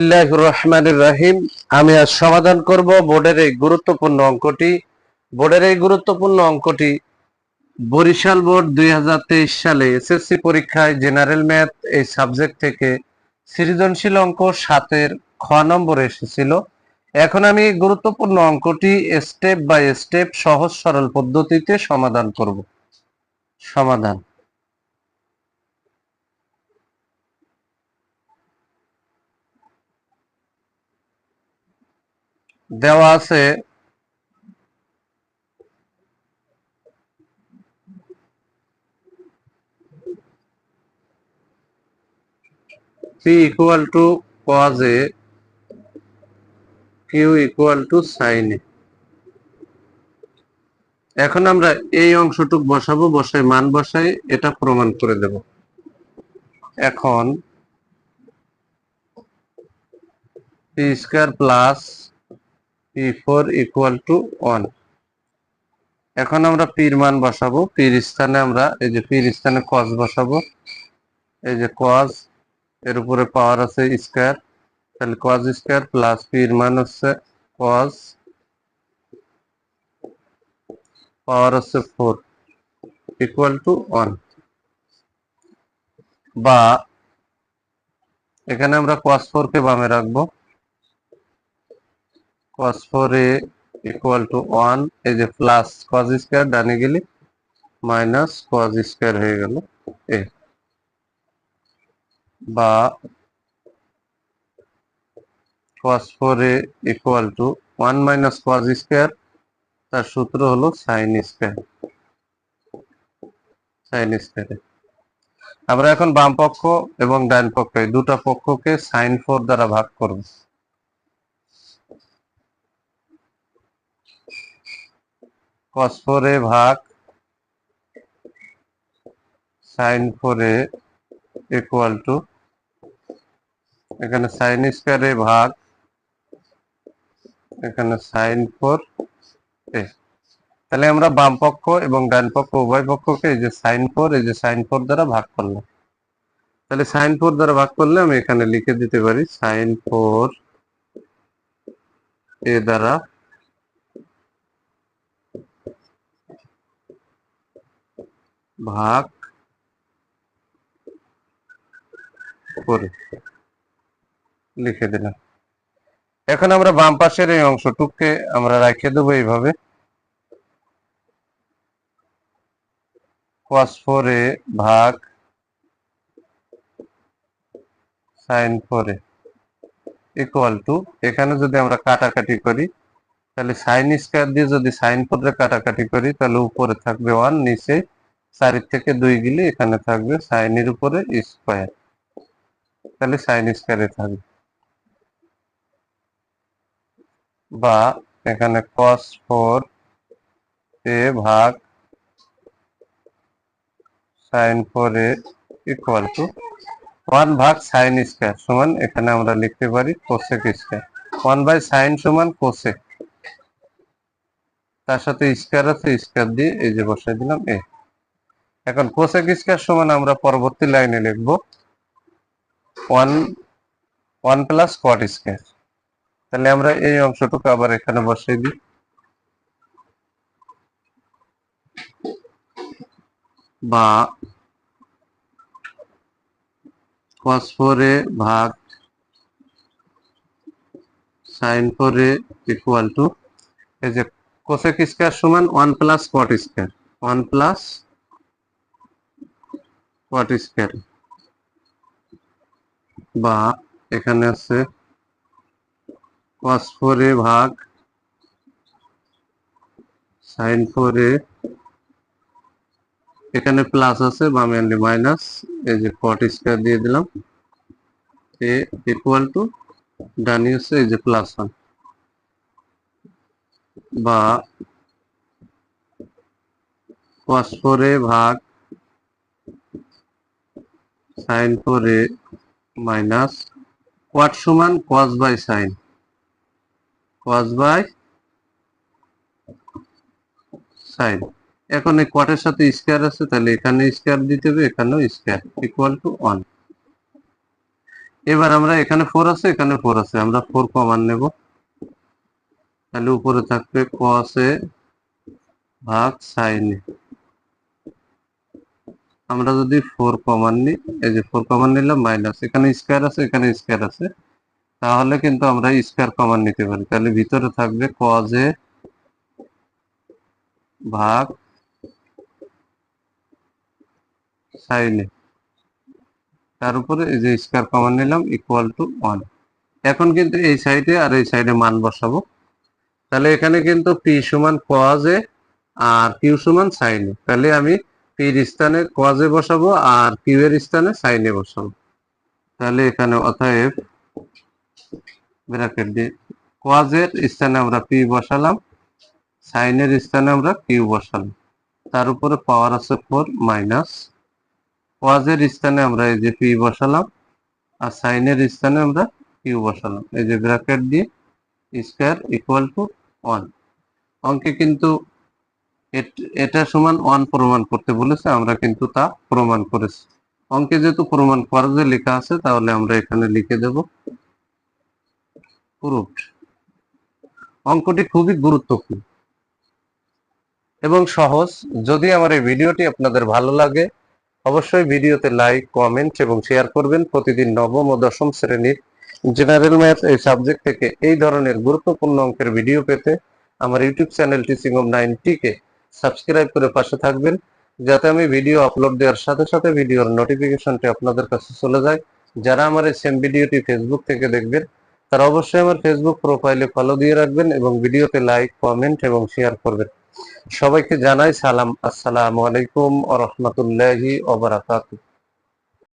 বিসমিল্লাহির রহমানির রহিম। আমি আজ সমাধান করব বোর্ডের এই গুরুত্বপূর্ণ অঙ্কটি বরিশাল বোর্ড 2023 সালে এসএসসি পরীক্ষায় জেনারেল ম্যাথ এই সাবজেক্ট থেকে সৃজনশীল অঙ্ক 7-এর খ নম্বর এসেছিল। এখন আমি এই গুরুত্বপূর্ণ অঙ্কটি স্টেপ বাই স্টেপ সহজ সরল পদ্ধতিতে সমাধান করব। সমাধান দেওয়া আছে p equal to cos a, q equal to sin a। এখন আমরা এই অংশটুক বসাবো, বসাই মান বসাই এটা প্রমাণ করে দেব। এখন P square plus p4 equal to 1। এখন আমরা পির মান বসাবো, পির স্থানে আমরা এই যে পির স্থানে cos বসাবো। এই যে cos এর উপরে পাওয়ার আছে স্কয়ার, তাহলে cos স্কয়ার প্লাস পির মান হচ্ছে cos পাওয়ার হচ্ছে 4 ইকুয়াল টু 1। বা এখানে আমরা cos 4 কে বামে রাখবো, cos 4a ইকুয়াল টু 1। এই যে প্লাস cos স্কয়ার ডানে গেলে মাইনাস cos স্কয়ার হয়ে গেল এ। বা cos 4a equal to 1 minus cos square, তার সূত্র হলো sin স্কয়ার। আমরা এখন বাম পক্ষ এবং ডান পক্ষ এই দুটো পক্ষকে sin 4 দ্বারা ভাগ করব। cos 4a ভাগ sin 4a ইকুয়াল টু এখানে sin স্কয়ার a ভাগ এখানে sin 4a। তাহলে আমরা বাম পক্ষ এবং ডান পক্ষ উভয় পক্ষকে এই যে sin 4 এই যে sin 4 দ্বারা ভাগ করলাম। তাহলে sin 4 দ্বারা ভাগ করলে আমি এখানে লিখে দিতে পারি sin 4a দ্বারা ভাগ করে লিখে দিলাম। এখন আমরা বাম পাশের এই অংশটুককে আমরা রেখে দেবো এইভাবে, cos 4a ভাগ sin 4a ইকুয়াল টু এখানে যদি আমরা কাটাকাটি করি তাহলে sin স্কয়ার দিয়ে যদি sin 4 এর কাটাকাটি করি তাহলে উপরে থাকবে 1, নিচে 4 থেকে 2 গেলে এখানে থাকবে sin এর উপরে স্কয়ার, তাহলে sin স্কয়ারে থাকবে। বা এখানে cos 4a ভাগ sin 4a ইকুয়াল টু 1 ভাগ sin স্কয়ার সমান এখানে আমরা লিখতে পারি cosec স্কয়ার। 1 বাই sin সমান cosec, তার সাথে স্কয়ার আছে, স্কয়ার দিয়ে এই যে বসাই দিলাম এ। এখন cosec স্কয়ার সমান আমরা পরবর্তী লাইনে লিখব 1 প্লাস cot স্কয়ার। তাহলে আমরা এই অংশটুকু আবার এখানে বসাই দিই। বা cos 4a ভাগ sin 4a ইকুয়াল টু এই যে cosec স্কয়ার সমান 1 plus cot square, 1 plus cot square. বা এখানে আছে cos 4a ভাগ sin 4a, এখানে প্লাস আছে বামে আনলে মাইনাস, এই যে cot স্কয়ার দিয়ে দিলাম এ ইকুয়াল টু ডানি হচ্ছে এই যে প্লাস 1। বা cos 4a ভাগ sin 4a মাইনাস cot সমান cos by sin, cos by sin। এখন এই cot-এর সাথে স্কয়ার আছে, তাহলে এখানে স্কয়ার দিতে হবে, এখানেও স্কয়ার ইকুয়াল টু 1। এবার আমরা এখানে 4 আছে, এখানে 4 আছে, আমরা 4 কমন নেব। তাহলে উপরে থাকবে cos a ভাগ sin a। আমরা যদি 4 কমন নিই, এই যে 4 কমন নিলাম, মাইনাস এখানে স্কয়ার আছে, এখানে স্কয়ার আছে, তাহলে কিন্তু আমরা স্কয়ার কমন নিতে পারি। তাহলে ভিতরে থাকবে cos a ভাগ sin a, তার উপরে এই যে স্কয়ার কমন নিলাম ইকুয়াল টু 1। এখন কিন্তু এই সাইডে আর এই সাইডে মান বসাবো। তাহলে এখানে কিন্তু p সমান cos a আর q সমান sin a। তাহলে আমি p এর স্থানে cos a বসাবো আর q এর স্থানে sin a বসাবো। তাহলে এখানে অতএব ব্র্যাকেট দিয়ে cos এর স্থানে আমরা p বসালাম, sin এর স্থানে আমরা q বসালাম, তার উপরে পাওয়ার আছে 4 মাইনাস cos এর স্থানে আমরা এই যে p বসালাম আর sin এর স্থানে আমরা q বসালাম, এই যে ব্র্যাকেট দিয়ে স্কয়ার ইকুয়াল টু 1। অঙ্কে কিন্তু এটা সমান 1 প্রমাণ করতে বলেছে, আমরা কিন্তু তা প্রমাণ করেছি। অঙ্কে যেহেতু প্রমাণ করা যে লেখা আছে, তাহলে আমরা এখানে লিখে দেব প্রুফড। অঙ্কটি খুবই গুরুত্বপূর্ণ এবং সহজ। যদি আমার এই ভিডিওটি আপনাদের ভালো লাগে, অবশ্যই ভিডিওতে লাইক, কমেন্ট এবং শেয়ার করবেন। প্রতিদিন নবম ও দশম শ্রেণীর জেনারেল ম্যাথ এই সাবজেক্ট থেকে এই ধরনের গুরুত্বপূর্ণ অঙ্কের ভিডিও পেতে আমার YouTube channel teaching of 9T K subscribe করে পাশে থাকবেন, যাতে আমি ভিডিও আপলোড দেওয়ার সাথে সাথে ভিডিওর নোটিফিকেশনটি আপনাদের কাছে চলে যায়। যারা আমার এই সেম ভিডিওটি ফেসবুক থেকে দেখবেন, তারা অবশ্যই আমার ফেসবুক প্রোফাইলে ফলো দিয়ে রাখবেন এবং ভিডিওতে লাইক, কমেন্ট এবং শেয়ার করবেন। সবাইকে জানাই সালাম, আসসালামু আলাইকুম ওয়া রাহমাতুল্লাহি ওয়া বারাকাতুহু।